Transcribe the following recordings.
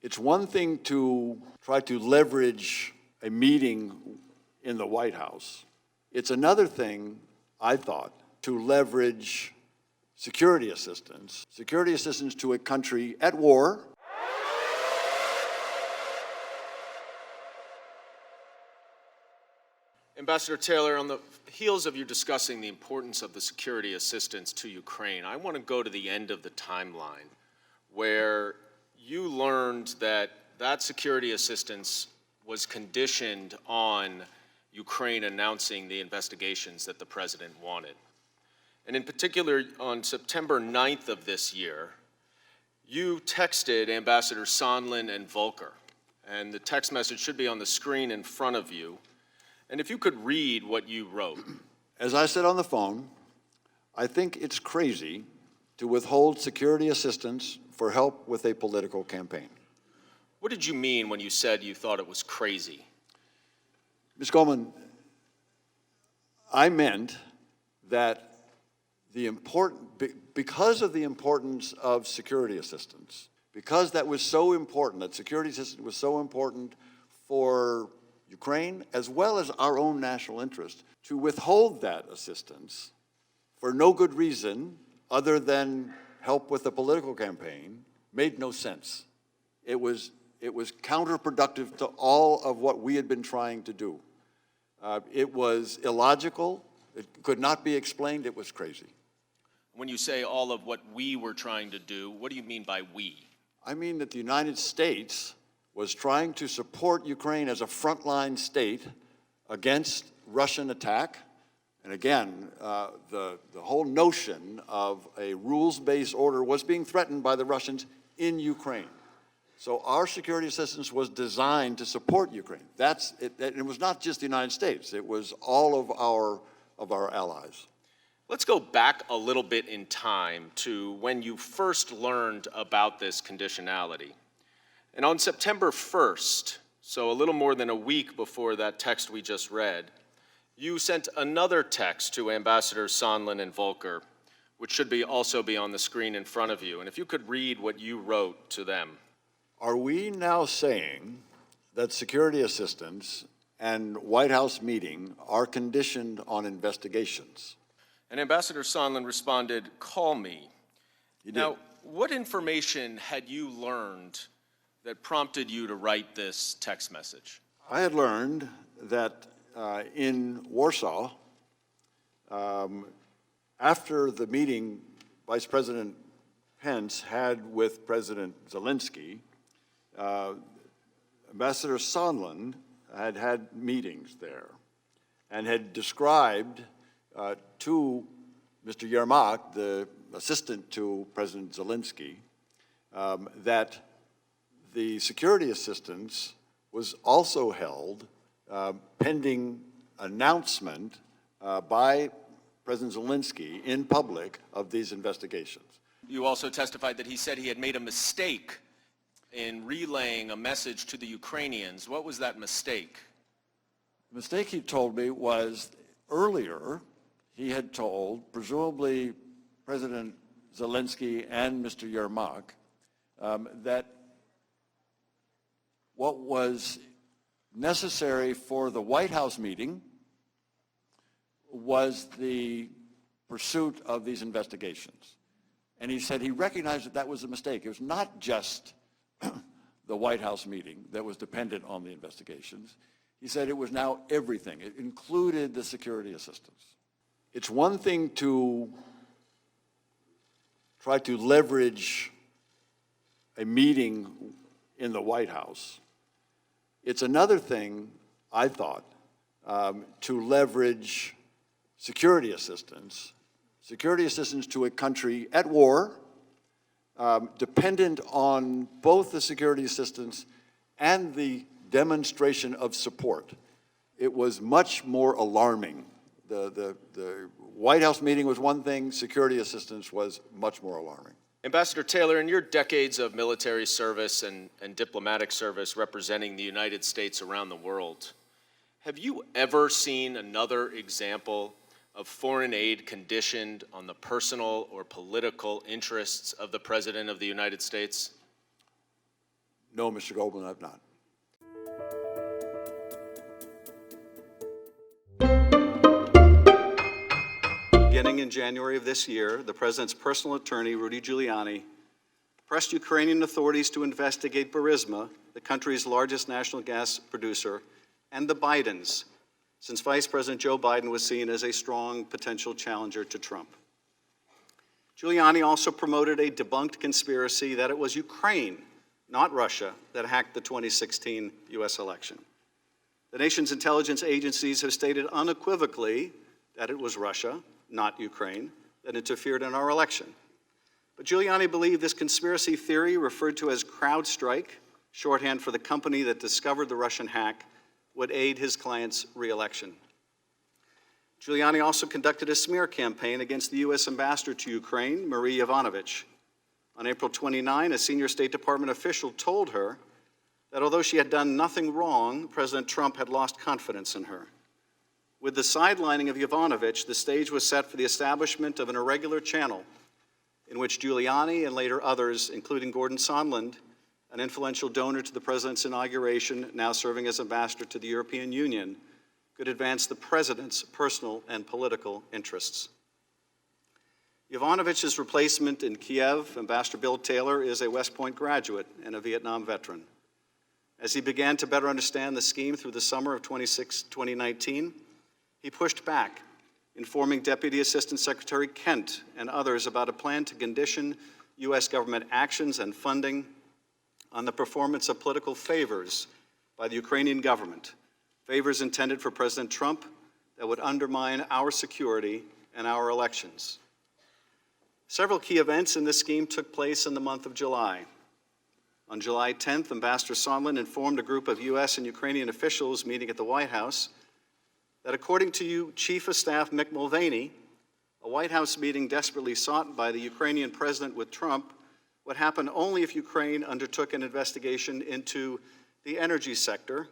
It's one thing to try to leverage a meeting in the White House. It's another thing, I thought, to leverage security assistance to a country at war. Ambassador Taylor, on the heels of you discussing the importance of the security assistance to Ukraine, I want to go to the end of the timeline where you learned that that security assistance was conditioned on Ukraine announcing the investigations that the president wanted. And in particular, on September 9th of this year, you texted Ambassador Sondland and Volker, and the text message should be on the screen in front of you. And if you could read what you wrote. As I said on the phone, I think it's crazy to withhold security assistance for help with a political campaign. What did you mean when you said you thought it was crazy? Ms. Goldman, I meant that because of the importance of security assistance, because that was so important, that security assistance was so important for Ukraine, as well as our own national interest, to withhold that assistance for no good reason other than help with a political campaign made no sense. It was counterproductive to all of what we had been trying to do. It was illogical. It could not be explained. It was crazy. When you say all of what we were trying to do, what do you mean by we? I mean that the United States was trying to support Ukraine as a frontline state against Russian attack. And again, the whole notion of a rules-based order was being threatened by the Russians in Ukraine. So our security assistance was designed to support Ukraine. It was not just the United States, it was all of our allies. Let's go back a little bit in time to when you first learned about this conditionality. And on September 1st, so a little more than a week before that text we just read, you sent another text to Ambassadors Sondland and Volker, which should also be on the screen in front of you. And if you could read what you wrote to them. Are we now saying that security assistance and White House meeting are conditioned on investigations? And Ambassador Sondland responded, "Call me." Now, what information had you learned that prompted you to write this text message? I had learned that in Warsaw, after the meeting Vice President Pence had with President Zelensky, Ambassador Sondland had meetings there and had described to Mr. Yermak, the assistant to President Zelensky, that the security assistance was also held pending announcement by President Zelensky in public of these investigations. You also testified that he said he had made a mistake in relaying a message to the Ukrainians. What was that mistake? The mistake he told me was earlier he had told, presumably President Zelensky and Mr. Yermak, that what was necessary for the White House meeting was the pursuit of these investigations. And he said he recognized that that was a mistake. It was not just the White House meeting that was dependent on the investigations. He said it was now everything. It included the security assistance. It's one thing to try to leverage a meeting in the White House. It's another thing, I thought, to leverage security assistance to a country at war, dependent on both the security assistance and the demonstration of support. It was much more alarming. The White House meeting was one thing, security assistance was much more alarming. Ambassador Taylor, in your decades of military service and diplomatic service representing the United States around the world, have you ever seen another example of foreign aid conditioned on the personal or political interests of the President of the United States? No, Mr. Goldman, I've not. Beginning in January of this year, the president's personal attorney, Rudy Giuliani, pressed Ukrainian authorities to investigate Burisma, the country's largest national gas producer, and the Bidens, since Vice President Joe Biden was seen as a strong potential challenger to Trump. Giuliani also promoted a debunked conspiracy that it was Ukraine, not Russia, that hacked the 2016 U.S. election. The nation's intelligence agencies have stated unequivocally that it was Russia, not Ukraine, that interfered in our election. But Giuliani believed this conspiracy theory, referred to as CrowdStrike, shorthand for the company that discovered the Russian hack, would aid his client's re-election. Giuliani also conducted a smear campaign against the U.S. ambassador to Ukraine, Marie Yovanovitch. On April 29, a senior State Department official told her that although she had done nothing wrong, President Trump had lost confidence in her. With the sidelining of Yovanovitch, the stage was set for the establishment of an irregular channel in which Giuliani and later others, including Gordon Sondland, an influential donor to the president's inauguration, now serving as ambassador to the European Union, could advance the president's personal and political interests. Yovanovitch's replacement in Kiev, Ambassador Bill Taylor, is a West Point graduate and a Vietnam veteran. As he began to better understand the scheme through the summer of 2019, he pushed back, informing Deputy Assistant Secretary Kent and others about a plan to condition U.S. government actions and funding on the performance of political favors by the Ukrainian government, favors intended for President Trump that would undermine our security and our elections. Several key events in this scheme took place in the month of July. On July 10th, Ambassador Sondland informed a group of U.S. and Ukrainian officials meeting at the White House that according to Chief of Staff Mick Mulvaney, a White House meeting desperately sought by the Ukrainian president with Trump would happen only if Ukraine undertook an investigation into the energy sector,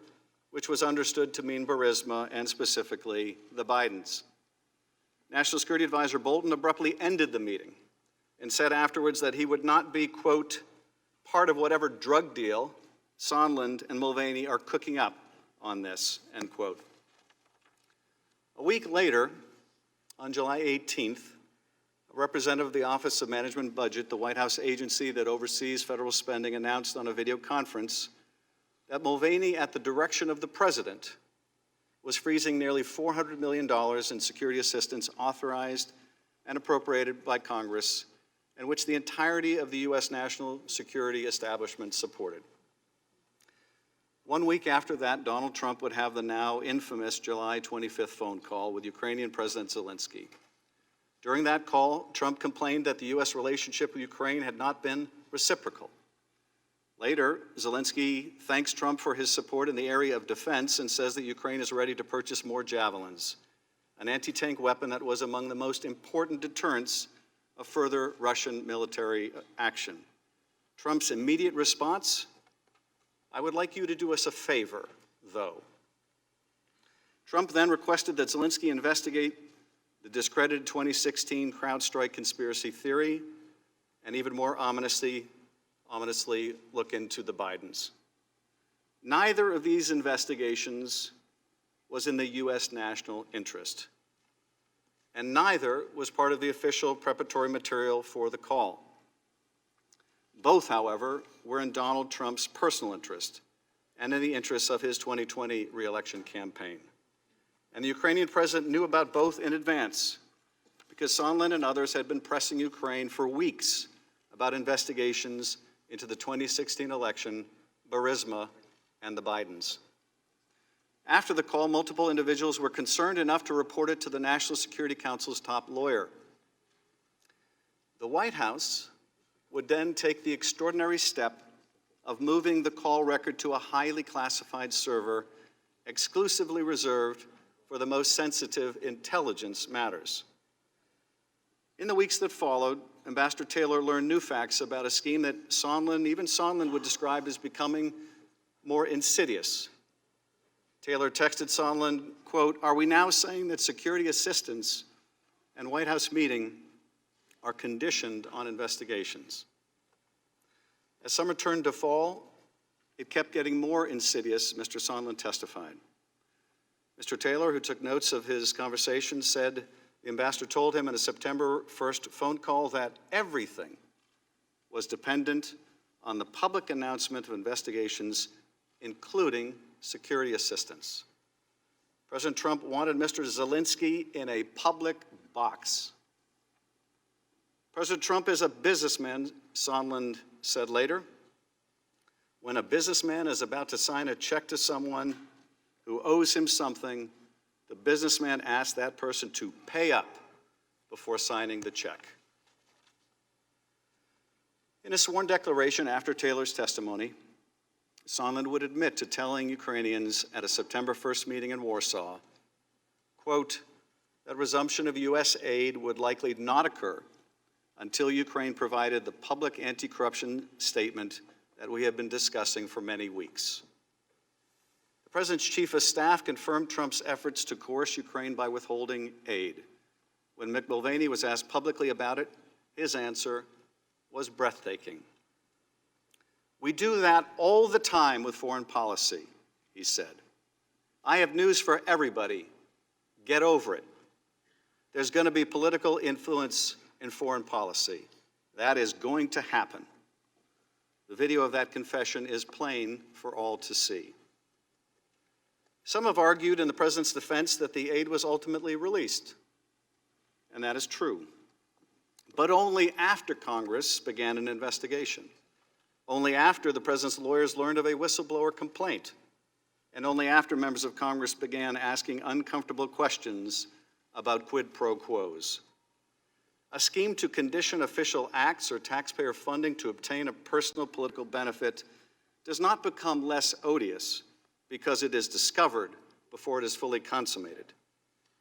which was understood to mean Burisma and specifically the Bidens. National Security Advisor Bolton abruptly ended the meeting and said afterwards that he would not be, quote, part of whatever drug deal Sondland and Mulvaney are cooking up on this, end quote. A week later, on July 18th, a representative of the Office of Management and Budget, the White House agency that oversees federal spending, announced on a video conference that Mulvaney, at the direction of the president, was freezing nearly $400 million in security assistance authorized and appropriated by Congress, and which the entirety of the U.S. national security establishment supported. 1 week after that, Donald Trump would have the now infamous July 25th phone call with Ukrainian President Zelensky. During that call, Trump complained that the U.S. relationship with Ukraine had not been reciprocal. Later, Zelensky thanks Trump for his support in the area of defense and says that Ukraine is ready to purchase more javelins, an anti-tank weapon that was among the most important deterrents of further Russian military action. Trump's immediate response: I would like you to do us a favor, though. Trump then requested that Zelensky investigate the discredited 2016 CrowdStrike conspiracy theory, and even more ominously look into the Bidens. Neither of these investigations was in the U.S. national interest, and neither was part of the official preparatory material for the call. Both, however, were in Donald Trump's personal interest and in the interests of his 2020 re-election campaign. And the Ukrainian president knew about both in advance, because Sondland and others had been pressing Ukraine for weeks about investigations into the 2016 election, Burisma, and the Bidens. After the call, multiple individuals were concerned enough to report it to the National Security Council's top lawyer. The White House would then take the extraordinary step of moving the call record to a highly classified server exclusively reserved for the most sensitive intelligence matters. In the weeks that followed, Ambassador Taylor learned new facts about a scheme that even Sondland would describe as becoming more insidious. Taylor texted Sondland, quote, "Are we now saying that security assistance and White House meeting are conditioned on investigations?" As summer turned to fall, it kept getting more insidious, Mr. Sondland testified. Mr. Taylor, who took notes of his conversation, said the ambassador told him in a September 1st phone call that everything was dependent on the public announcement of investigations, including security assistance. President Trump wanted Mr. Zelensky in a public box. President Trump is a businessman, Sondland said later. When a businessman is about to sign a check to someone who owes him something, the businessman asks that person to pay up before signing the check. In a sworn declaration after Taylor's testimony, Sondland would admit to telling Ukrainians at a September 1st meeting in Warsaw, quote, that resumption of U.S. aid would likely not occur until Ukraine provided the public anti-corruption statement that we have been discussing for many weeks. The President's chief of staff confirmed Trump's efforts to coerce Ukraine by withholding aid. When Mick Mulvaney was asked publicly about it, his answer was breathtaking. We do that all the time with foreign policy, he said. I have news for everybody. Get over it. There's going to be political influence in foreign policy. That is going to happen. The video of that confession is plain for all to see. Some have argued in the President's defense that the aid was ultimately released, and that is true, but only after Congress began an investigation, only after the President's lawyers learned of a whistleblower complaint, and only after members of Congress began asking uncomfortable questions about quid pro quos. A scheme to condition official acts or taxpayer funding to obtain a personal political benefit does not become less odious because it is discovered before it is fully consummated.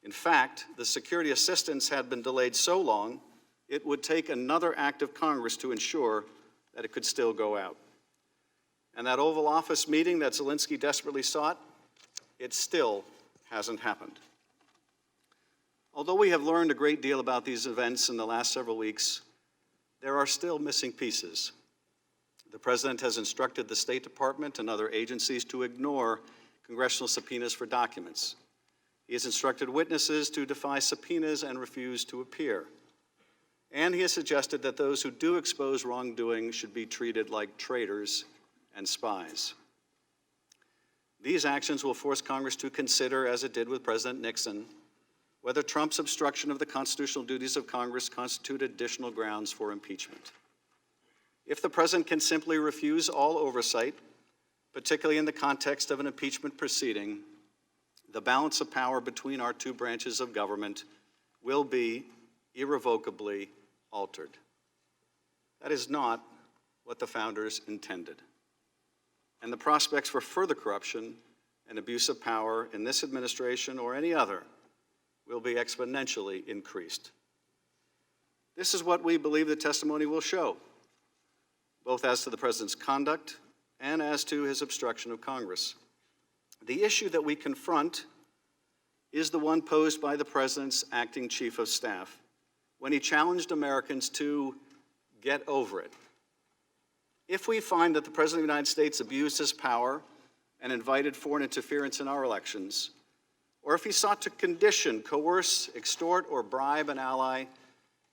In fact, the security assistance had been delayed so long, it would take another act of Congress to ensure that it could still go out. And that Oval Office meeting that Zelensky desperately sought, it still hasn't happened. Although we have learned a great deal about these events in the last several weeks, there are still missing pieces. The President has instructed the State Department and other agencies to ignore congressional subpoenas for documents. He has instructed witnesses to defy subpoenas and refuse to appear. And he has suggested that those who do expose wrongdoing should be treated like traitors and spies. These actions will force Congress to consider, as it did with President Nixon, whether Trump's obstruction of the constitutional duties of Congress constitute additional grounds for impeachment. If the President can simply refuse all oversight, particularly in the context of an impeachment proceeding, the balance of power between our two branches of government will be irrevocably altered. That is not what the founders intended. And the prospects for further corruption and abuse of power in this administration or any other will be exponentially increased. This is what we believe the testimony will show, both as to the President's conduct and as to his obstruction of Congress. The issue that we confront is the one posed by the President's acting chief of staff when he challenged Americans to get over it. If we find that the President of the United States abused his power and invited foreign interference in our elections, or if he sought to condition, coerce, extort, or bribe an ally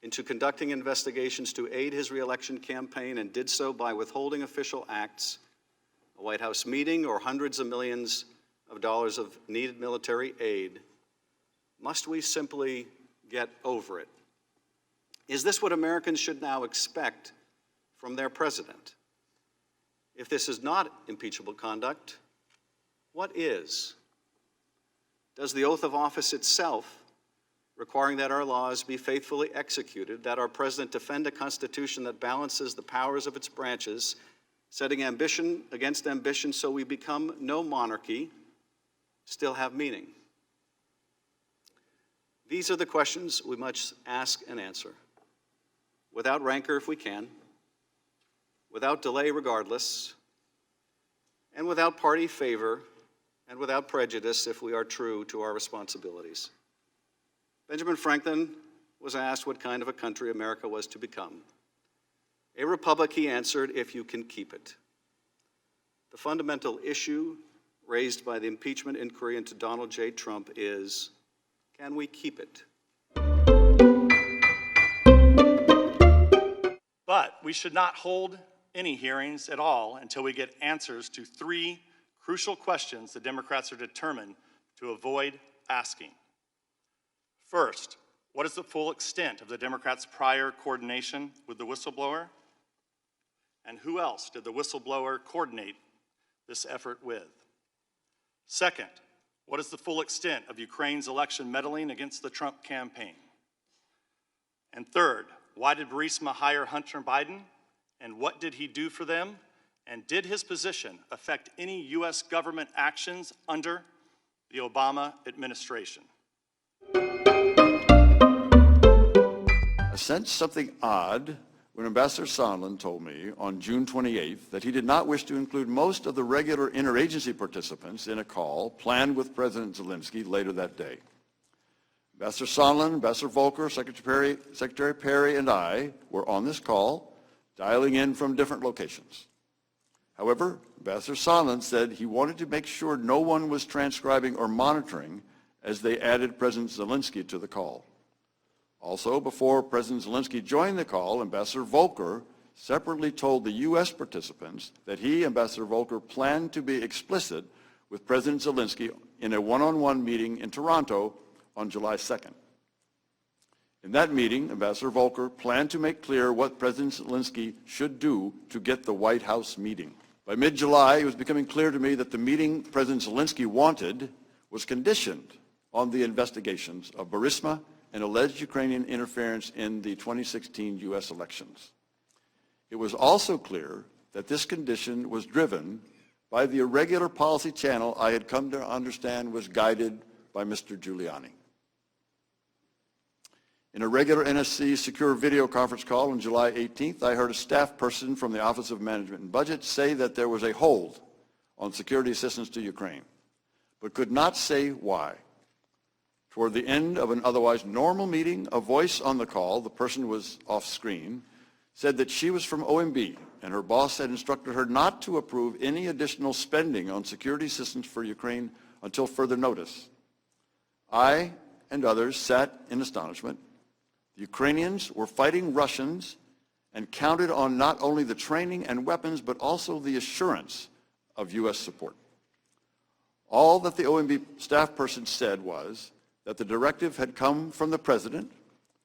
into conducting investigations to aid his reelection campaign and did so by withholding official acts, a White House meeting, or hundreds of millions of dollars of needed military aid, must we simply get over it? Is this what Americans should now expect from their president? If this is not impeachable conduct, what is? Does the oath of office itself, requiring that our laws be faithfully executed, that our president defend a constitution that balances the powers of its branches, setting ambition against ambition so we become no monarchy, still have meaning? These are the questions we must ask and answer, without rancor if we can, without delay regardless, and without party favor, and without prejudice if we are true to our responsibilities. Benjamin Franklin was asked what kind of a country America was to become. A republic, he answered, if you can keep it. The fundamental issue raised by the impeachment inquiry into Donald J. Trump is, can we keep it? But we should not hold any hearings at all until we get answers to three crucial questions the Democrats are determined to avoid asking. First, what is the full extent of the Democrats' prior coordination with the whistleblower? And who else did the whistleblower coordinate this effort with? Second, what is the full extent of Ukraine's election meddling against the Trump campaign? And third, why did Burisma hire Hunter Biden, and what did he do for them? And did his position affect any U.S. government actions under the Obama administration? I sensed something odd when Ambassador Sondland told me on June 28th that he did not wish to include most of the regular interagency participants in a call planned with President Zelensky later that day. Ambassador Sondland, Ambassador Volker, Secretary Perry, and I were on this call, dialing in from different locations. However, Ambassador Sondland said he wanted to make sure no one was transcribing or monitoring as they added President Zelensky to the call. Also, before President Zelensky joined the call, Ambassador Volker separately told the U.S. participants that he, Ambassador Volker, planned to be explicit with President Zelensky in a one-on-one meeting in Toronto on July 2nd. In that meeting, Ambassador Volker planned to make clear what President Zelensky should do to get the White House meeting. By mid-July, it was becoming clear to me that the meeting President Zelensky wanted was conditioned on the investigations of Burisma and alleged Ukrainian interference in the 2016 U.S. elections. It was also clear that this condition was driven by the irregular policy channel I had come to understand was guided by Mr. Giuliani. In a regular NSC secure video conference call on July 18th, I heard a staff person from the Office of Management and Budget say that there was a hold on security assistance to Ukraine, but could not say why. Toward the end of an otherwise normal meeting, a voice on the call, the person was off screen, said that she was from OMB and her boss had instructed her not to approve any additional spending on security assistance for Ukraine until further notice. I and others sat in astonishment. The Ukrainians were fighting Russians and counted on not only the training and weapons, but also the assurance of U.S. support. All that the OMB staff person said was that the directive had come from the President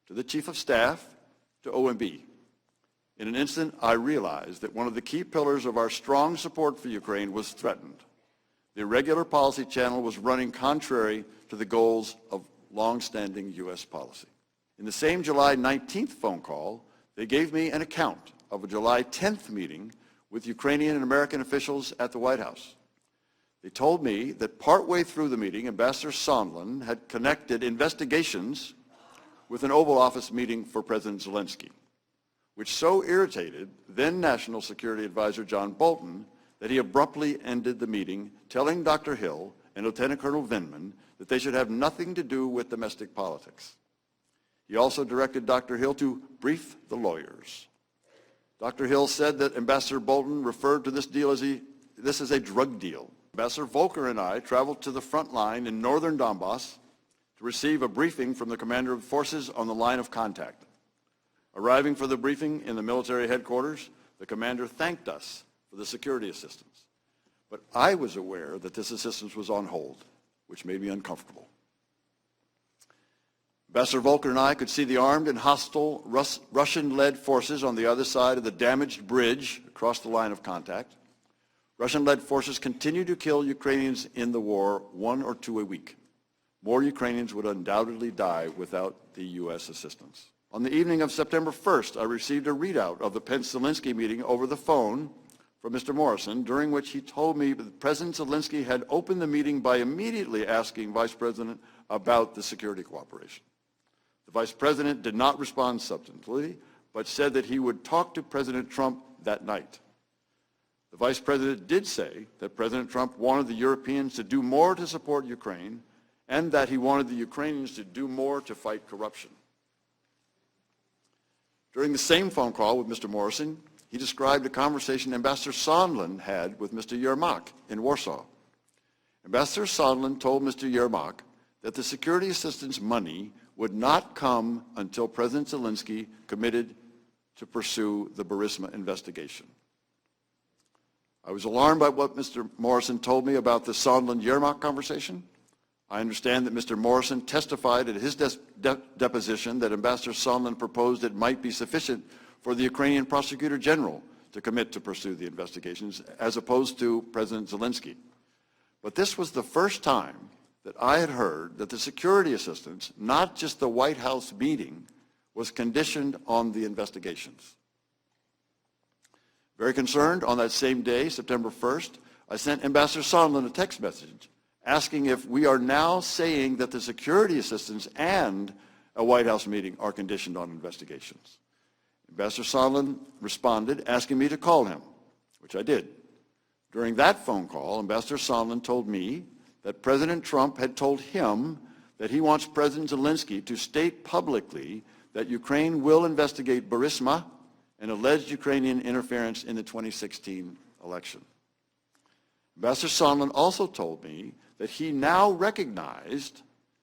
to the Chief of Staff to OMB. In an instant, I realized that one of the key pillars of our strong support for Ukraine was threatened. The irregular policy channel was running contrary to the goals of long-standing U.S. policy. In the same July 19th phone call, they gave me an account of a July 10th meeting with Ukrainian and American officials at the White House. They told me that partway through the meeting, Ambassador Sondland had connected investigations with an Oval Office meeting for President Zelensky, which so irritated then National Security Advisor John Bolton that he abruptly ended the meeting, telling Dr. Hill and Lieutenant Colonel Vindman that they should have nothing to do with domestic politics. He also directed Dr. Hill to brief the lawyers. Dr. Hill said that Ambassador Bolton referred to this deal as a drug deal. Ambassador Volker and I traveled to the front line in northern Donbass to receive a briefing from the commander of forces on the line of contact. Arriving for the briefing in the military headquarters, the commander thanked us for the security assistance. But I was aware that this assistance was on hold, which made me uncomfortable. Ambassador Volker and I could see the armed and hostile Russian-led forces on the other side of the damaged bridge across the line of contact. Russian-led forces continue to kill Ukrainians in the war, 1 or 2 a week. More Ukrainians would undoubtedly die without the U.S. assistance. On the evening of September 1st, I received a readout of the Pence-Zelensky meeting over the phone from Mr. Morrison, during which he told me that President Zelensky had opened the meeting by immediately asking Vice President about the security cooperation. The Vice President did not respond substantively, but said that he would talk to President Trump that night. The Vice President did say that President Trump wanted the Europeans to do more to support Ukraine and that he wanted the Ukrainians to do more to fight corruption. During the same phone call with Mr. Morrison, he described a conversation Ambassador Sondland had with Mr. Yermak in Warsaw. Ambassador Sondland told Mr. Yermak that the security assistance money would not come until President Zelensky committed to pursue the Burisma investigation. I was alarmed by what Mr. Morrison told me about the Sondland-Yermak conversation. I understand that Mr. Morrison testified at his deposition that Ambassador Sondland proposed it might be sufficient for the Ukrainian Prosecutor General to commit to pursue the investigations, as opposed to President Zelensky. But this was the first time that I had heard that the security assistance, not just the White House meeting, was conditioned on the investigations. Very concerned, on that same day, September 1st, I sent Ambassador Sondland a text message asking if we are now saying that the security assistance and a White House meeting are conditioned on investigations. Ambassador Sondland responded asking me to call him, which I did. During that phone call, Ambassador Sondland told me that President Trump had told him that he wants President Zelensky to state publicly that Ukraine will investigate Burisma and alleged Ukrainian interference in the 2016 election. Ambassador Sondland also told me that he now recognized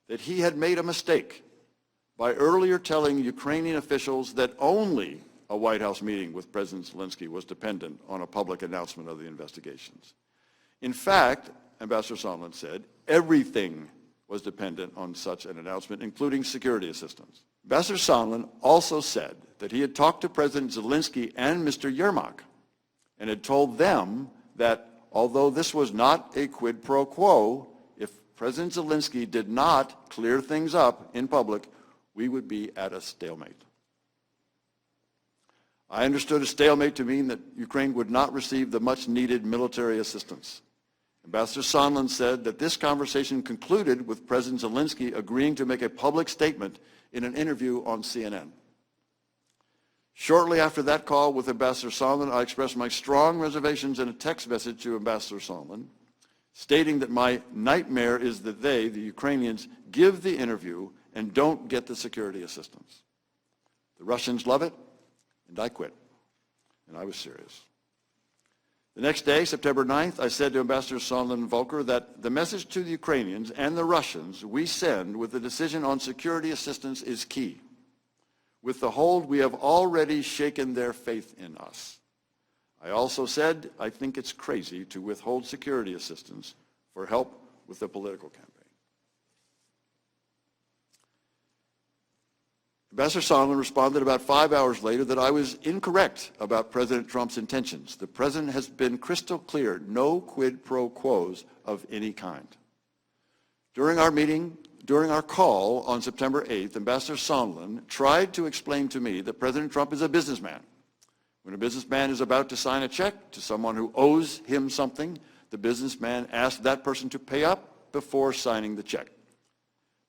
that he had made a mistake by earlier telling Ukrainian officials that only a White House meeting with President Zelensky was dependent on a public announcement of the investigations. In fact, Ambassador Sondland said, everything was dependent on such an announcement, including security assistance. Ambassador Sondland also said that he had talked to President Zelensky and Mr. Yermak and had told them that although this was not a quid pro quo, if President Zelensky did not clear things up in public, we would be at a stalemate. I understood a stalemate to mean that Ukraine would not receive the much-needed military assistance. Ambassador Sondland said that this conversation concluded with President Zelensky agreeing to make a public statement in an interview on CNN. Shortly after that call with Ambassador Sondland, I expressed my strong reservations in a text message to Ambassador Sondland, stating that my nightmare is that they, the Ukrainians, give the interview and don't get the security assistance. The Russians love it, and I quit. And I was serious. The next day, September 9th, I said to Ambassador Sondland and Volker that the message to the Ukrainians and the Russians we send with the decision on security assistance is key. With the hold, we have already shaken their faith in us. I also said I think it's crazy to withhold security assistance for help with the political campaign. Ambassador Sondland responded about 5 hours later that I was incorrect about President Trump's intentions. The president has been crystal clear, no quid pro quos of any kind. During our call on September 8th, Ambassador Sondland tried to explain to me that President Trump is a businessman. When a businessman is about to sign a check to someone who owes him something, the businessman asks that person to pay up before signing the check.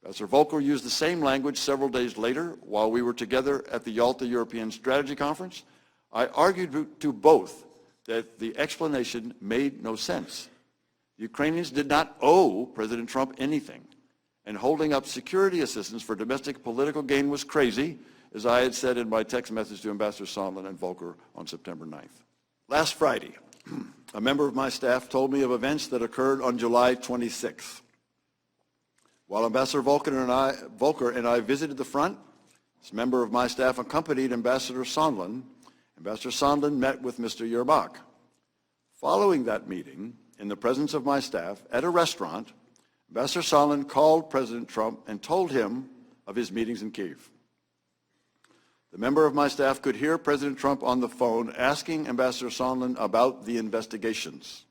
Ambassador Volker used the same language several days later while we were together at the Yalta European Strategy Conference. I argued to both that the explanation made no sense. The Ukrainians did not owe President Trump anything, and holding up security assistance for domestic political gain was crazy, as I had said in my text message to Ambassador Sondland and Volker on September 9th. Last Friday, a member of my staff told me of events that occurred on July 26th. While Ambassador Volker and I visited the front, this member of my staff accompanied Ambassador Sondland. Ambassador Sondland met with Mr. Yermak. Following that meeting, in the presence of my staff, at a restaurant, Ambassador Sondland called President Trump and told him of his meetings in Kyiv. The member of my staff could hear President Trump on the phone asking Ambassador Sondland about the investigations.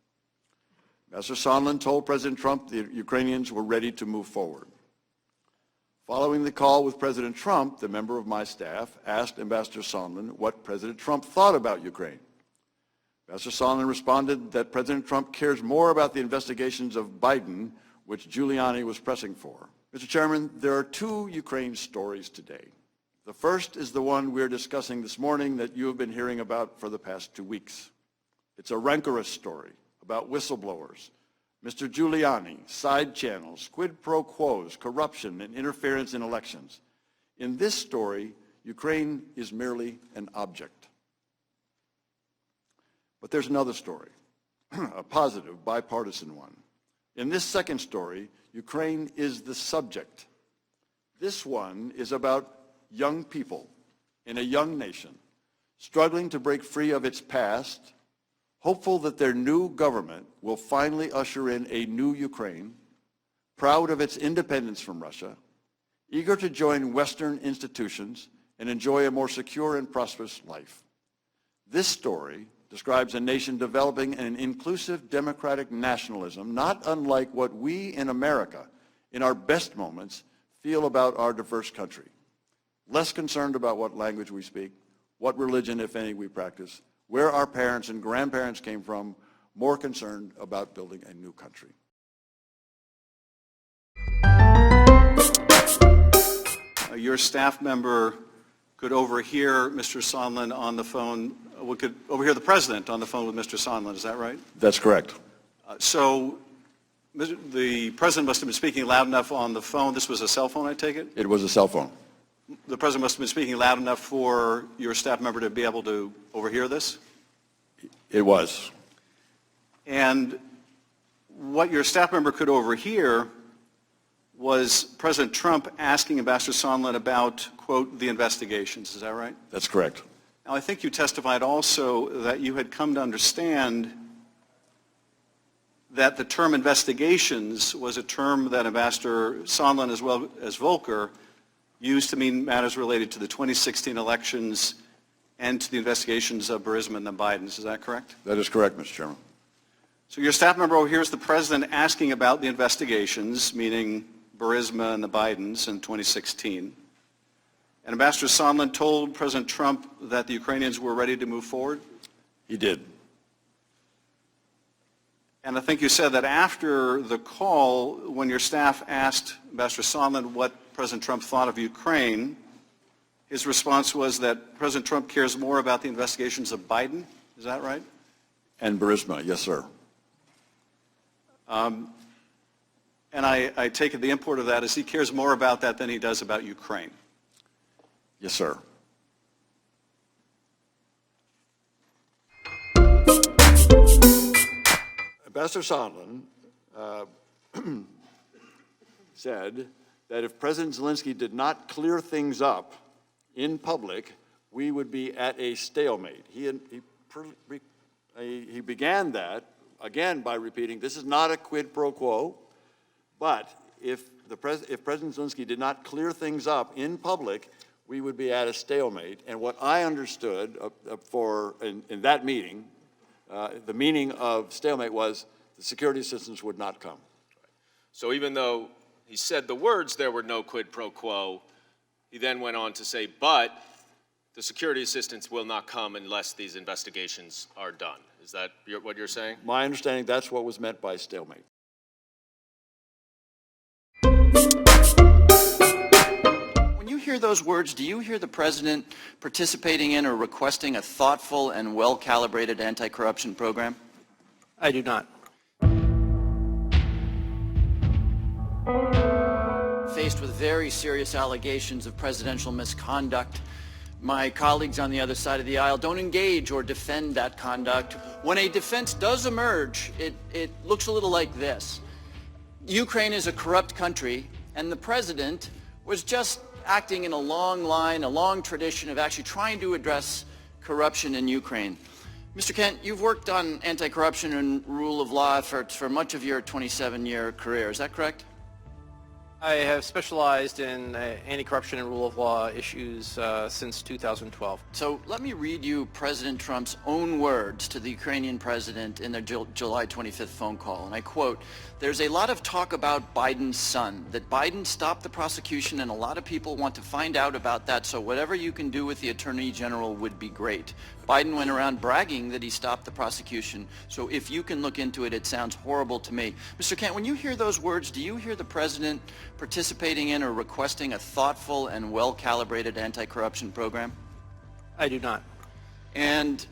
Ambassador Sondland told President Trump the Ukrainians were ready to move forward. Following the call with President Trump, the member of my staff asked Ambassador Sondland what President Trump thought about Ukraine. Ambassador Sondland responded that President Trump cares more about the investigations of Biden, which Giuliani was pressing for. Mr. Chairman, there are two Ukraine stories today. The first is the one we're discussing this morning that you have been hearing about for the past 2 weeks. It's a rancorous story about whistleblowers, Mr. Giuliani, side channels, quid pro quos, corruption, and interference in elections. In this story, Ukraine is merely an object. But there's another story, a positive, bipartisan one. In this second story, Ukraine is the subject. This one is about young people in a young nation struggling to break free of its past, hopeful that their new government will finally usher in a new Ukraine, proud of its independence from Russia, eager to join Western institutions and enjoy a more secure and prosperous life. This story describes a nation developing an inclusive democratic nationalism, not unlike what we in America, in our best moments, feel about our diverse country. Less concerned about what language we speak, what religion, if any, we practice, where our parents and grandparents came from, more concerned about building a new country. Your staff member could overhear Mr. Sondland on the phone, could overhear the president on the phone with Mr. Sondland, is that right? That's correct. So the president must have been speaking loud enough on the phone. This was a cell phone, I take it? It was a cell phone. The president must have been speaking loud enough for your staff member to be able to overhear this? It was. And what your staff member could overhear was President Trump asking Ambassador Sondland about, quote, the investigations. Is that right? That's correct. Now, I think you testified also that you had come to understand that the term investigations was a term that Ambassador Sondland, as well as Volker, used to mean matters related to the 2016 elections and to the investigations of Burisma and the Bidens. Is that correct? That is correct, Mr. Chairman. So your staff member overhears the president asking about the investigations, meaning Burisma and the Bidens in 2016. And Ambassador Sondland told President Trump that the Ukrainians were ready to move forward? He did. And I think you said that after the call, when your staff asked Ambassador Sondland what President Trump thought of Ukraine, his response was that President Trump cares more about the investigations of Biden. Is that right? And Burisma, yes, sir. And I take it the import of that is he cares more about that than he does about Ukraine. Yes, sir. Ambassador Sondland said that if President Zelensky did not clear things up in public, we would be at a stalemate. He began that, again, by repeating, this is not a quid pro quo, but if President Zelensky did not clear things up in public, we would be at a stalemate. And what I understood in that meeting, the meaning of stalemate was the security assistance would not come. So even though he said the words, there were no quid pro quo, he then went on to say, but the security assistance will not come unless these investigations are done. Is that what you're saying? My understanding, that's what was meant by stalemate. When you hear those words, do you hear the president participating in or requesting a thoughtful and well-calibrated anti-corruption program? I do not. Faced with very serious allegations of presidential misconduct, my colleagues on the other side of the aisle don't engage or defend that conduct. When a defense does emerge, it looks a little like this. Ukraine is a corrupt country, and the president was just acting in a long line, a long tradition of actually trying to address corruption in Ukraine. Mr. Kent, you've worked on anti-corruption and rule of law efforts for much of your 27-year career. Is that correct? I have specialized in anti-corruption and rule of law issues since 2012. So let me read you President Trump's own words to the Ukrainian president in their July 25th phone call. And I quote, "There's a lot of talk about Biden's son, that Biden stopped the prosecution, and a lot of people want to find out about that, so whatever you can do with the Attorney General would be great. Biden went around bragging that he stopped the prosecution, so if you can look into it, it sounds horrible to me." Mr. Kent, when you hear those words, do you hear the president participating in or requesting a thoughtful and well-calibrated anti-corruption program? I do not. And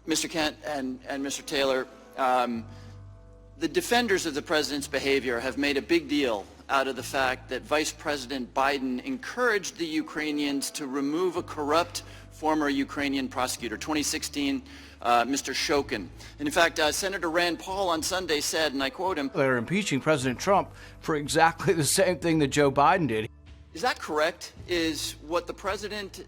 Mr. Kent and Mr. Taylor, the defenders of the president's behavior have made a big deal out of the fact that Vice President Biden encouraged the Ukrainians to remove a corrupt former Ukrainian prosecutor, 2016, Mr. Shokin. And in fact, Senator Rand Paul on Sunday said, and I quote him, They're impeaching President Trump for exactly the same thing that Joe Biden did. is that correct? Is what the president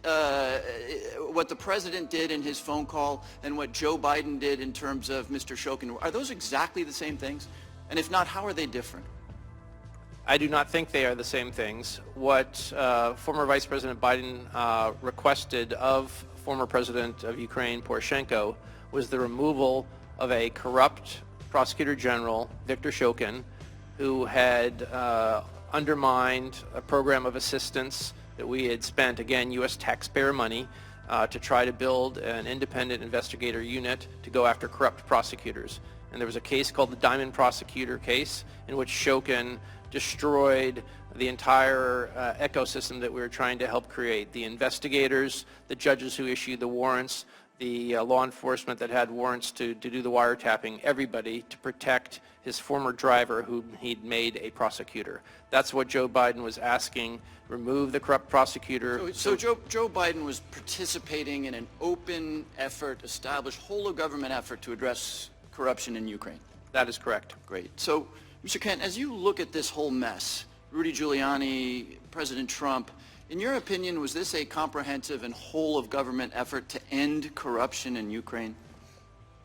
did in his phone call and what Joe Biden did in terms of Mr. Shokin, are those exactly the same things? And if not, how are they different? I do not think they are the same things. What former Vice President Biden requested of former President of Ukraine, Poroshenko, was the removal of a corrupt prosecutor general, Viktor Shokin, who had undermined a program of assistance that we had spent, again, U.S. taxpayer money, to try to build an independent investigator unit to go after corrupt prosecutors. And there was a case called the Diamond Prosecutor case in which Shokin destroyed the entire ecosystem that we were trying to help create. The investigators, the judges who issued the warrants, the law enforcement that had warrants to do the wiretapping, everybody to protect his former driver who he'd made a prosecutor. That's what Joe Biden was asking, remove the corrupt prosecutor. So Joe Biden was participating in an open effort, established whole of government effort to address corruption in Ukraine. That is correct. Great. So, Mr. Kent, as you look at this whole mess, Rudy Giuliani, President Trump, in your opinion, was this a comprehensive and whole of government effort to end corruption in Ukraine?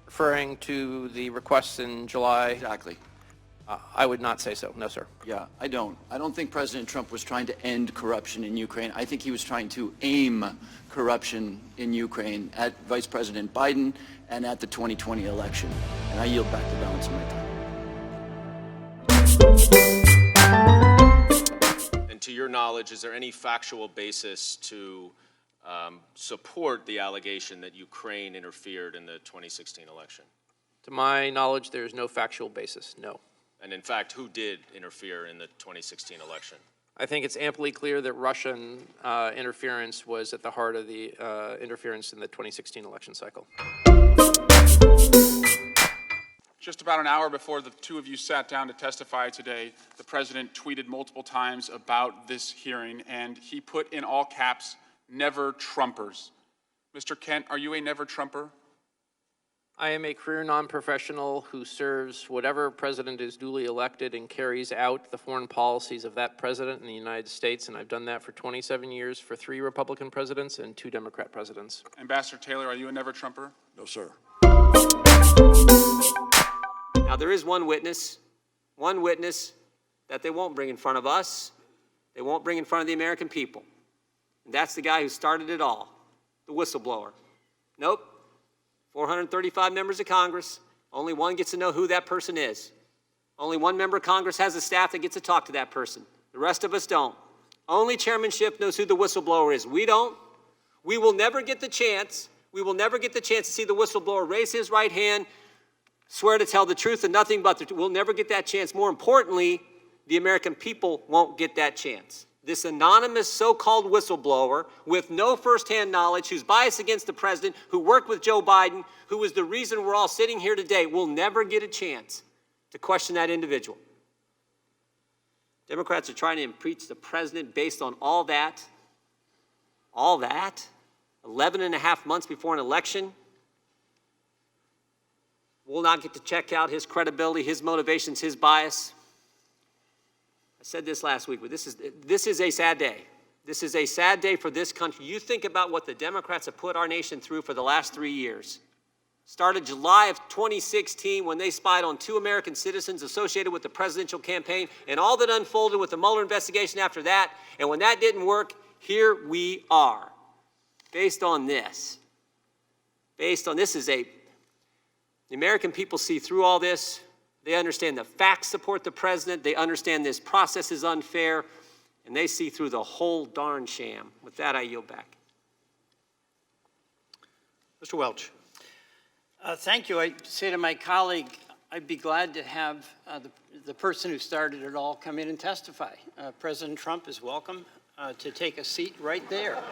Referring to the requests in July, Exactly. I would not say so. No, sir. Yeah, I don't think President Trump was trying to end corruption in Ukraine. I think he was trying to aim corruption in Ukraine at Vice President Biden and at the 2020 election. And I yield back the balance of my time. And to your knowledge, is there any factual basis to support the allegation that Ukraine interfered in the 2016 election? To my knowledge, there is no factual basis, no. And in fact, who did interfere in the 2016 election? I think it's amply clear that Russian interference was at the heart of the interference in the 2016 election cycle. Just about an hour before the two of you sat down to testify today, the president tweeted multiple times about this hearing, and he put in all caps, "Never Trumpers." Mr. Kent, are you a never Trumper? I am a career non-professional who serves whatever president is duly elected and carries out the foreign policies of that president in the United States, and I've done that for 27 years for 3 Republican presidents and 2 Democrat presidents. Ambassador Taylor, are you a never Trumper? No, sir. Now, there is one witness that they won't bring in front of us. They won't bring in front of the American people. And that's the guy who started it all, the whistleblower. Nope. 435 members of Congress, only one gets to know who that person is. Only one member of Congress has a staff that gets to talk to that person. The rest of us don't. Only chairmanship knows who the whistleblower is. We don't. We will never get the chance. We will never get the chance to see the whistleblower raise his right hand, swear to tell the truth and nothing but the truth. We'll never get that chance. More importantly, the American people won't get that chance. This anonymous so-called whistleblower with no firsthand knowledge, who's biased against the president, who worked with Joe Biden, who is the reason we're all sitting here today, will never get a chance to question that individual. Democrats are trying to impeach the president based on all that. 11 and a half months before an election. We'll not get to check out his credibility, his motivations, his bias. I said this last week, but this is a sad day. This is a sad day for this country. You think about what the Democrats have put our nation through for the last 3 years. Started July of 2016 when they spied on 2 American citizens associated with the presidential campaign, and all that unfolded with the Mueller investigation after that. And when that didn't work, here we are. Based on this. The American people see through all this. They understand the facts support the president. They understand this process is unfair. And they see through the whole darn sham. With that, I yield back. Mr. Welch. Thank you. I say to my colleague, I'd be glad to have the person who started it all come in and testify. President Trump is welcome to take a seat right there.